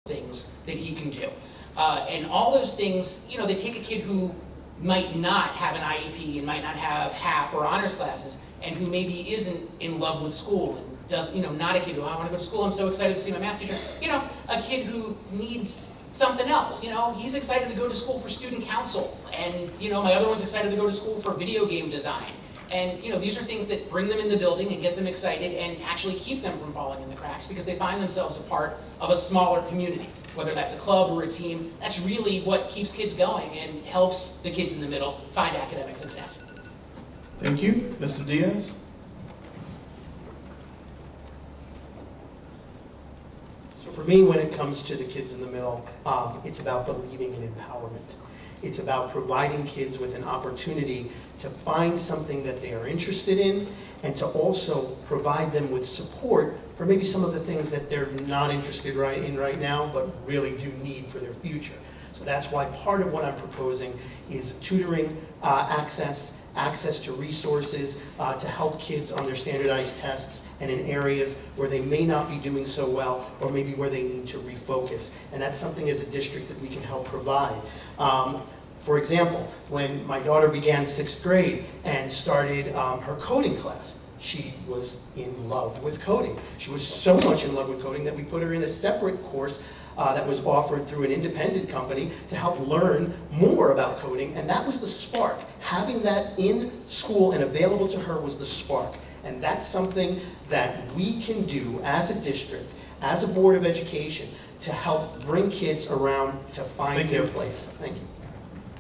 things that he can do. And all those things, they take a kid who might not have an IEP and might not have HAP or honors classes, and who maybe isn't in love with school and does, not a kid who, I want to go to school, I'm so excited to see my math teacher. A kid who needs something else. He's excited to go to school for student council, and my other one's excited to go to school for video game design. And these are things that bring them in the building and get them excited and actually keep them from falling in the cracks, because they find themselves a part of a smaller community. Whether that's a club or a team, that's really what keeps kids going and helps the kids in the middle find academic success. Thank you. Mr. Diaz? So for me, when it comes to the kids in the middle, it's about believing in empowerment. It's about providing kids with an opportunity to find something that they are interested in, and to also provide them with support for maybe some of the things that they're not interested in right now, but really do need for their future. So that's why part of what I'm proposing is tutoring access to resources to help kids on their standardized tests and in areas where they may not be doing so well, or maybe where they need to refocus. And that's something as a district that we can help provide. For example, when my daughter began 6th grade and started her coding class, she was in love with coding. She was so much in love with coding that we put her in a separate course that was offered through an independent company to help learn more about coding, and that was the spark. Having that in school and available to her was the spark. And that's something that we can do as a district, as a Board of Education, to help bring kids around to find their place. Thank you.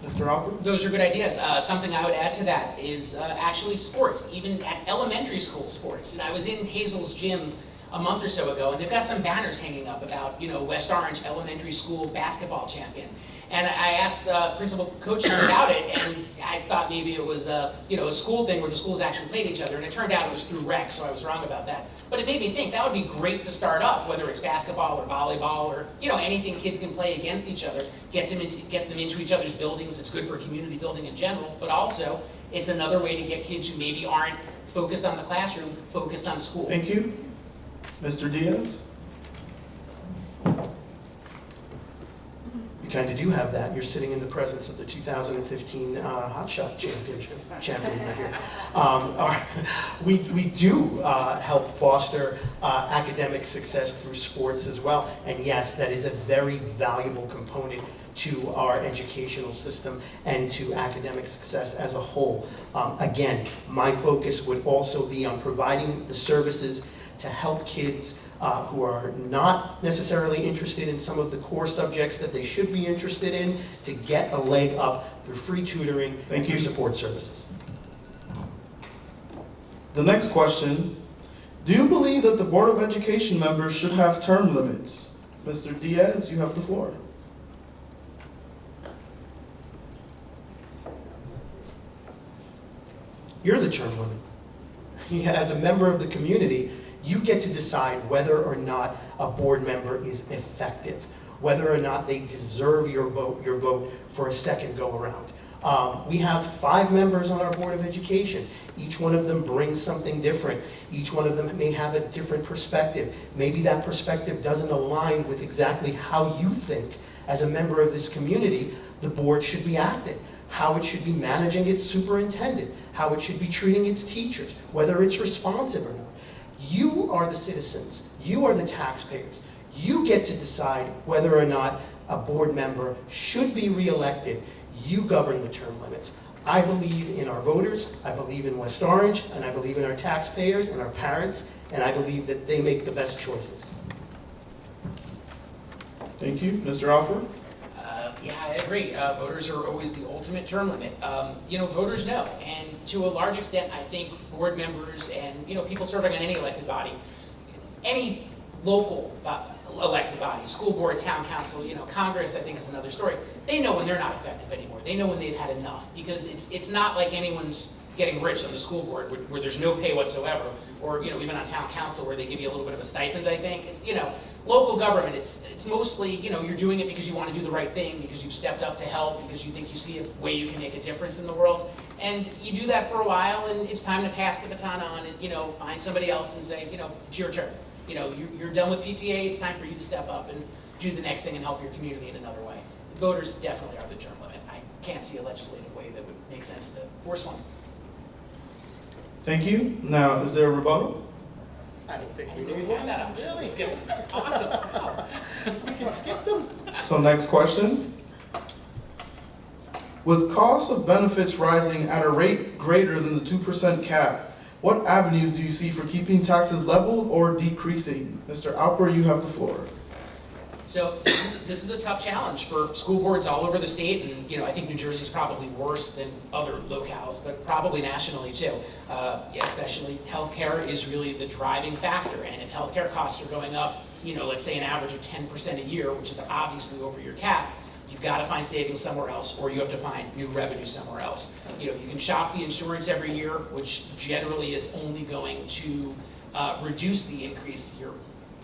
Mr. Rocker? Those are good ideas. Something I would add to that is actually sports, even at elementary school sports. And I was in Hazel's gym a month or so ago, and they've got some banners hanging up about, West Orange Elementary School basketball champion. And I asked principal coaches about it, and I thought maybe it was a school thing where the schools actually played each other, and it turned out it was through rec, so I was wrong about that. But it made me think that would be great to start up, whether it's basketball or volleyball or anything kids can play against each other, get them into each other's buildings. It's good for community building in general, but also it's another way to get kids who maybe aren't focused on the classroom, focused on school. Thank you. Mr. Diaz? You kind of do have that. You're sitting in the presence of the 2015 Hot Shot champion right here. We do help foster academic success through sports as well. And yes, that is a very valuable component to our educational system and to academic success as a whole. Again, my focus would also be on providing the services to help kids who are not necessarily interested in some of the core subjects that they should be interested in, to get a leg up through free tutoring and through support services. The next question, do you believe that the Board of Education members should have term limits? Mr. Diaz, you have the floor. You're the term limit. As a member of the community, you get to decide whether or not a board member is effective, whether or not they deserve your vote for a second go-around. We have 5 members on our Board of Education. Each one of them brings something different. Each one of them may have a different perspective. Maybe that perspective doesn't align with exactly how you think, as a member of this community, the board should be acting, how it should be managing its superintendent, how it should be treating its teachers, whether it's responsive or not. You are the citizens. You are the taxpayers. You get to decide whether or not a board member should be reelected. You govern the term limits. I believe in our voters, I believe in West Orange, and I believe in our taxpayers and our parents, and I believe that they make the best choices. Thank you. Mr. Alper? Yeah, I agree. Voters are always the ultimate term limit. Voters know, and to a large extent, I think board members and people serving on any elected body, any local elected body, school board, town council, Congress, I think is another story. They know when they're not effective anymore. They know when they've had enough, because it's not like anyone's getting rich on the school board where there's no pay whatsoever, or even on town council where they give you a little bit of a stipend. I think it's local government. It's mostly you're doing it because you want to do the right thing, because you've stepped up to help, because you think you see a way you can make a difference in the world, and you do that for a while, and it's time to pass the baton on and find somebody else and say it's your turn. You're done with PTA. It's time for you to step up. And do the next thing and help your community in another way. Voters definitely are the term limit. I can't see a legislative way that would make sense to force one. Thank you. Now, is there a rebuttal? I don't think we We need want one. that option. Really? Skip. Awesome. Wow. We can skip them. So next question. With cost of benefits rising at a rate greater than the 2% cap, what avenues do you see for keeping taxes leveled or decreasing? Mr. Alper, you have the floor. So this is a tough challenge for school boards all over the state, and I think New Jersey's probably worse than other locales, but probably nationally too. Especially healthcare is really the driving factor, and if healthcare costs are going up, let's say an average of 10% a year, which is obviously over your cap, you've got to find savings somewhere else, or you have to find new revenue somewhere else. You can shop the insurance every year, which generally is only going to reduce the increase.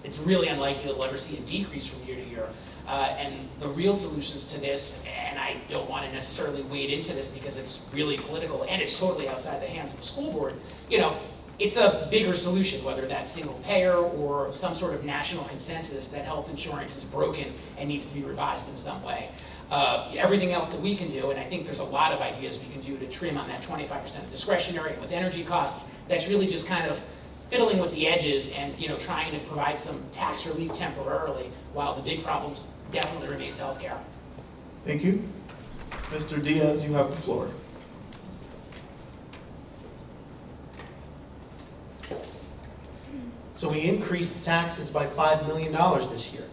It's really unlikely you'll ever see a decrease from year to year. And the real solutions to this, and I don't want to necessarily wade into this because it's really political and it's totally outside the hands of the school board, it's a bigger solution, whether that's single payer or some sort of national consensus that health insurance is broken and needs to be revised in some way. Everything else that we can do, and I think there's a lot of ideas we can do to trim on that 25% discretionary with energy costs, that's really just kind of fiddling with the edges and trying to provide some tax relief temporarily while the big problems definitely remains healthcare. Thank you. Mr. Diaz, you have the floor. So we increased taxes by $5 million this year.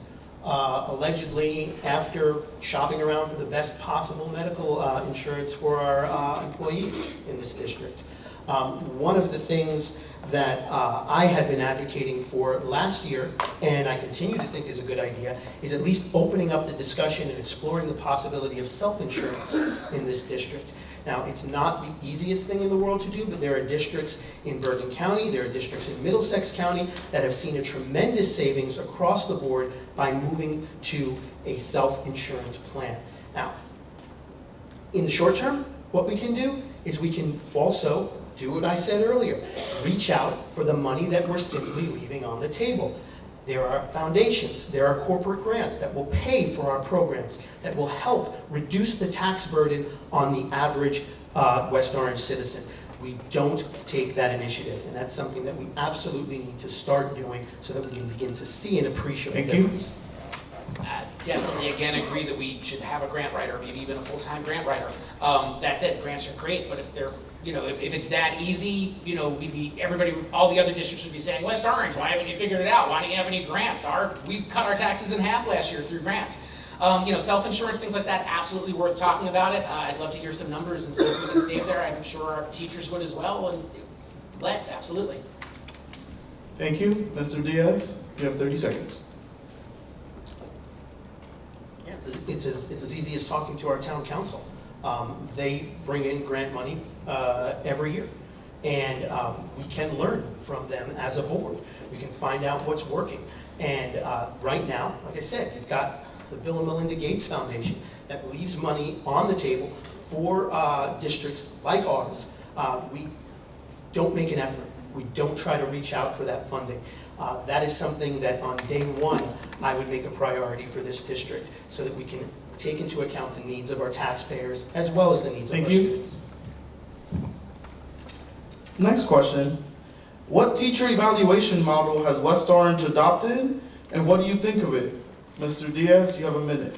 Allegedly, after shopping around for the best possible medical insurance for our employees in this district. One of the things that I had been advocating for last year, and I continue to think is a good idea, is at least opening up the discussion and exploring the possibility of self-insurance in this district. Now, it's not the easiest thing in the world to do, but there are districts in Bergen County, there are districts in Middlesex County that have seen a tremendous savings across the board by moving to a self-insurance plan. Now, in the short term, what we can do is we can also do what I said earlier, reach out for the money that we're simply leaving on the table. There are foundations, there are corporate grants that will pay for our programs, that will help reduce the tax burden on the average West Orange citizen. We don't take that initiative, and that's something that we absolutely need to start doing so that we can begin to see an appreciable difference. Definitely, again, agree that we should have a grant writer, maybe even a full-time grant writer. That said, grants are great, but if they're if it's that easy, all the other districts would be saying, West Orange, why haven't you figured it out? Why don't you have any grants? We cut our taxes in half last year through grants. Self-insurance, things like that, absolutely worth talking about it. I'd love to hear some numbers and see what we can save there. I'm sure our teachers would as well, and let's, absolutely. Thank you. Mr. Diaz, you have 30 seconds. Yeah, it's as easy as talking to our town council. They bring in grant money every year, and we can learn from them as a board. We can find out what's working. And right now, like I said, you've got the Bill and Melinda Gates Foundation that leaves money on the table for districts like ours. We don't make an effort. We don't try to reach out for that funding. That is something that on day one, I would make a priority for this district so that we can take into account the needs of our taxpayers as well as the needs of our students. Next question. What teacher evaluation model has West Orange adopted, and what do you think of it? Mr. Diaz, you have a minute.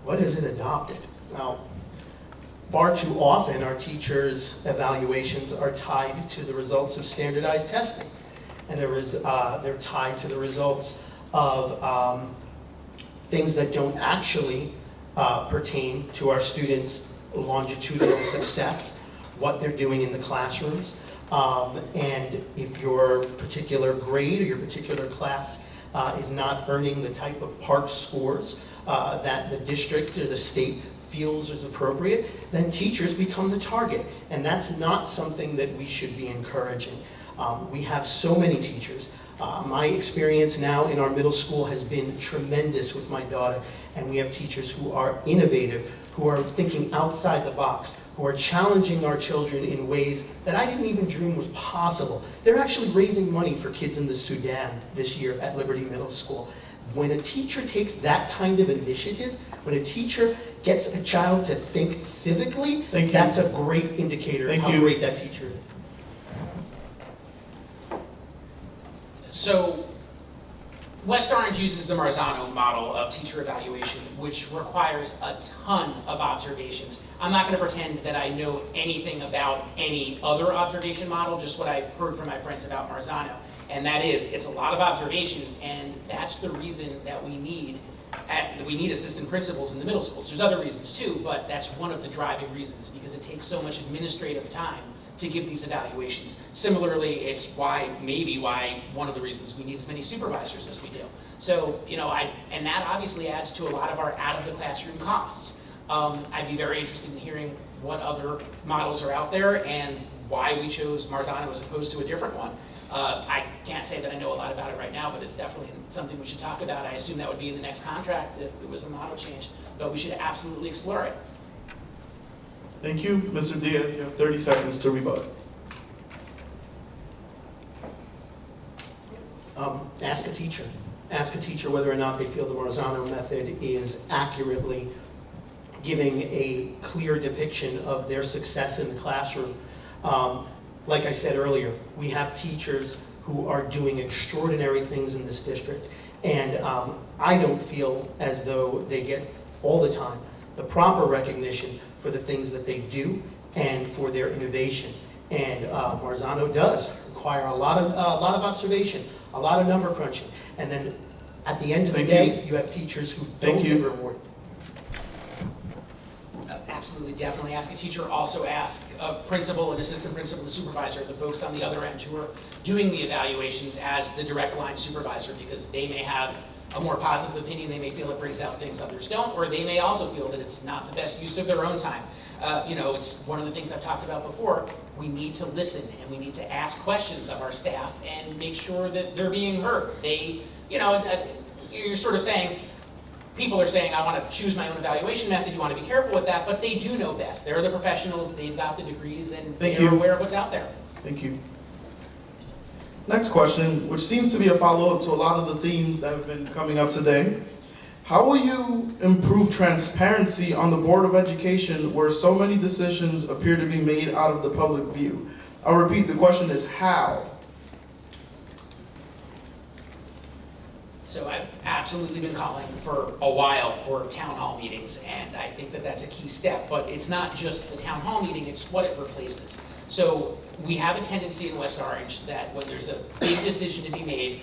What is it adopted? Now, far too often our teachers' evaluations are tied to the results of standardized testing. And they're tied to the results of things that don't actually pertain to our students' longitudinal success, what they're doing in the classrooms, and if your particular grade or your particular class is not earning the type of PARCC scores that the district or the state feels is appropriate, then teachers become the target. And that's not something that we should be encouraging. We have so many teachers. My experience now in our middle school has been tremendous with my daughter, and we have teachers who are innovative, who are thinking outside the box, who are challenging our children in ways that I didn't even dream was possible. They're actually raising money for kids in the Sudan this year at Liberty Middle School. When a teacher takes that kind of initiative, when a teacher gets a child to think civically, Thank you. that's a great indicator of Thank how you. great that teacher is. So, West Orange uses the Marzano model of teacher evaluation, which requires a ton of observations. I'm not going to pretend that I know anything about any other observation model, just what I've heard from my friends about Marzano. And that is, it's a lot of observations, and that's the reason that we need assistant principals in the middle schools. There's other reasons too, but that's one of the driving reasons, because it takes so much administrative time to give these evaluations. Similarly, it's maybe why one of the reasons we need as many supervisors as we do. So, and that obviously adds to a lot of our out of the classroom costs. I'd be very interested in hearing what other models are out there and why we chose Marzano as opposed to a different one. I can't say that I know a lot about it right now, but it's definitely something we should talk about. I assume that would be in the next contract if it was a model change, but we should absolutely explore it. Thank you. Mr. Diaz, you have 30 seconds to rebut. Ask a teacher. Ask a teacher whether or not they feel the Marzano method is accurately giving a clear depiction of their success in the classroom. Like I said earlier, we have teachers who are doing extraordinary things in this district, and I don't feel as though they get all the time the proper recognition for the things that they do and for their innovation. And Marzano does require a lot of observation, a lot of number crunching, and then at the end of the day, you have teachers who don't get rewarded. Absolutely, definitely ask a teacher. Also ask a principal, an assistant principal, the supervisor, the folks on the other end who are doing the evaluations as the direct line supervisor, because they may have a more positive opinion. They may feel it brings out things others don't, or they may also feel that it's not the best use of their own time. It's one of the things I've talked about before. We need to listen and we need to ask questions of our staff and make sure that they're being heard. You're sort of saying, people are saying, I want to choose my own evaluation method. You want to be careful with that, but they do know best. They're the professionals. They've got the degrees, and they're aware of what's out there. Thank you. Next question, which seems to be a follow-up to a lot of the themes that have been coming up today. How will you improve transparency on the Board of Education where so many decisions appear to be made out of the public view? I'll repeat, the question is how? So I've absolutely been calling for a while for town hall meetings, and I think that that's a key step, but it's not just the town hall meeting, it's what it replaces. So we have a tendency in West Orange that when there's a big decision to be made,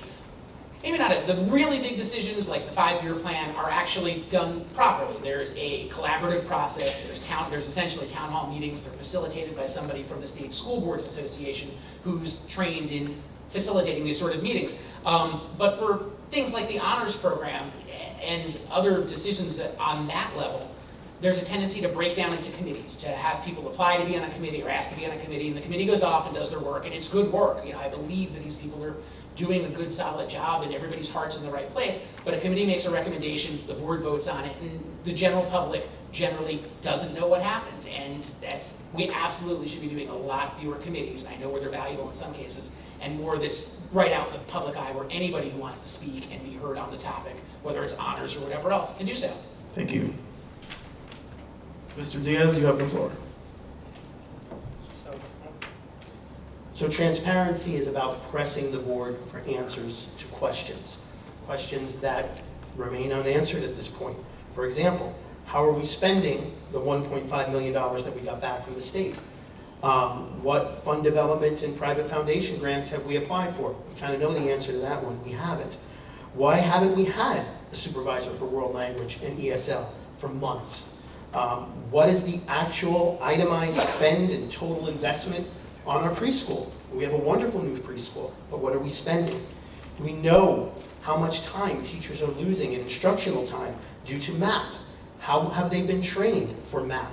maybe not the really big decisions like the 5-year plan are actually done properly. There's a collaborative process, there's essentially town hall meetings, they're facilitated by somebody from the State School Boards Association who's trained in facilitating these sort of meetings. But for things like the honors program and other decisions on that level, there's a tendency to break down into committees, to have people apply to be on a committee or ask to be on a committee, and the committee goes off and does their work, and it's good work. I believe that these people are doing a good, solid job, and everybody's heart's in the right place, but a committee makes a recommendation, the board votes on it, and the general public generally doesn't know what happened, and we absolutely should be doing a lot fewer committees. I know where they're valuable in some cases, and more that's right out in the public eye where anybody who wants to speak and be heard on the topic, whether it's honors or whatever else, can do so. Thank you. Mr. Diaz, you have the floor. So transparency is about pressing the board for answers to questions that remain unanswered at this point. For example, how are we spending the $1.5 million that we got back from the state? What fund development and private foundation grants have we applied for? We kind of know the answer to that one. We haven't. Why haven't we had a supervisor for world language and ESL for months? What is the actual itemized spend and total investment on our preschool? We have a wonderful new preschool, but what are we spending? Do we know how much time teachers are losing in instructional time due to MAP? How have they been trained for MAP?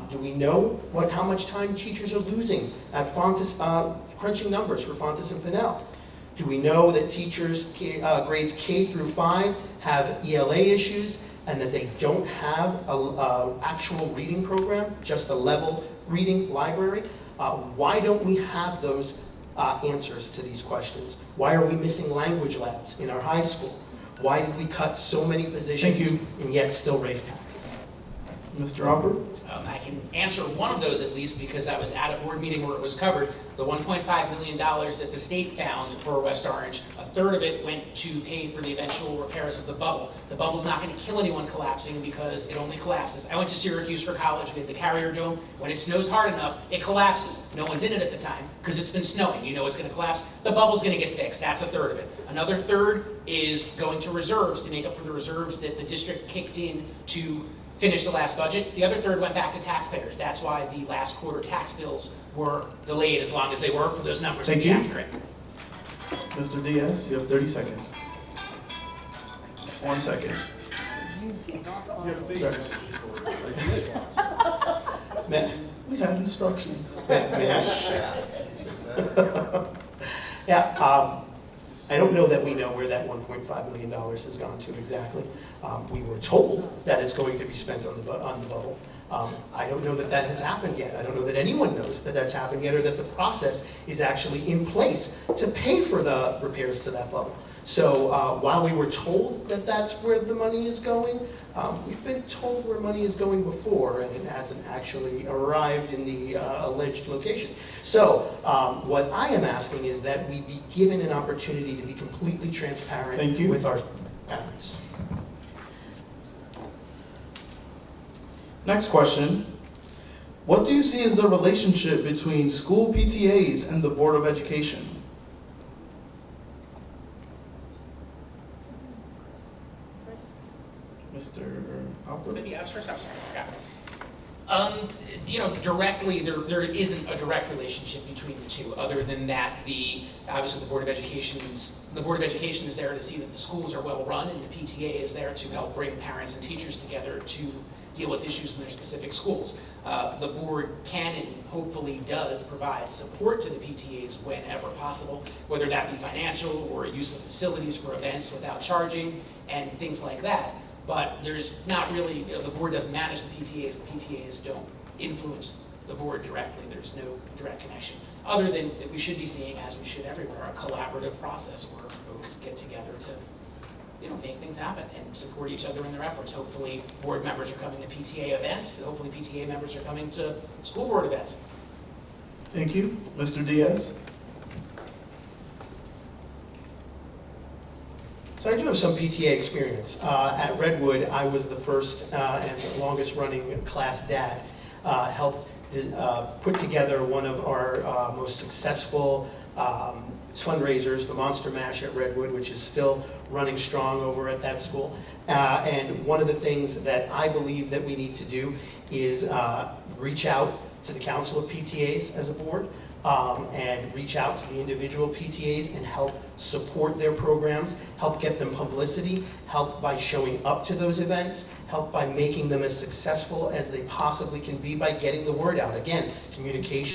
Do we know how much time teachers are losing at Fontes, crunching numbers for Fontes and Pinnell? Do we know that teachers grades K through 5 have ELA issues and that they don't have a actual reading program, just a level reading library, why don't we have those answers to these questions? Why are we missing language labs in our high school? Why did we cut so many positions Thank you. and yet still raise taxes? Mr. Hopper? I can answer one of those at least because I was at a board meeting where it was covered. The $1.5 million that the state found for West Orange, a third of it went to pay for the eventual repairs of the bubble. The bubble's not going to kill anyone collapsing because it only collapses. I went to Syracuse for college. We had the Carrier Dome. When it snows hard enough, it collapses. No one's in it at the time because it's been snowing. You know it's going to collapse. The bubble's going to get fixed. That's a third of it. Another third is going to reserves to make up for the reserves that the district kicked in to finish the last budget. The other third went back to taxpayers. That's why the last quarter tax bills were delayed as long as they were for those numbers to Thank be you. accurate. Mr. Diaz, you have 30 seconds. 1 second. Sorry. We had instructions. Yeah, I don't know that we know where that $1.5 million has gone to exactly. We were told that it's going to be spent on the bubble. I don't know that that has happened yet. I don't know that anyone knows that that's happened yet or that the process is actually in place to pay for the repairs to that bubble. So while we were told that that's where the money is going, we've been told where money is going before and it hasn't actually arrived in the alleged location. So what I am asking is that we be given an opportunity to be completely transparent Thank you. with our parents. Next question. What do you see as the relationship between school PTAs and the Board of Education? Mr. Hopper? Maybe I was first, I'm sorry, I forgot. Directly, there isn't a direct relationship between the two, other than that obviously the Board of Education is there to see that the schools are well run, and the PTA is there to help bring parents and teachers together to deal with issues in their specific schools. The board can and hopefully does provide support to the PTAs whenever possible, whether that be financial or use of facilities for events without charging and things like that. But there's not really, the board doesn't manage the PTAs don't influence the board directly. There's no direct connection. Other than that we should be seeing, as we should everywhere, a collaborative process where folks get together to make things happen and support each other in their efforts. Hopefully board members are coming to PTA events, and hopefully PTA members are coming to school board events. Thank you. Mr. Diaz? So I do have some PTA experience. At Redwood, I was the first and longest running class dad. Helped put together one of our most successful fundraisers, the Monster Mash at Redwood, which is still running strong over at that school. And one of the things that I believe that we need to do is reach out to the Council of PTAs as a board, and reach out to the individual PTAs and help support their programs, help get them publicity, help by showing up to those events, help by making them as successful as they possibly can be by getting the word out. Again, communication.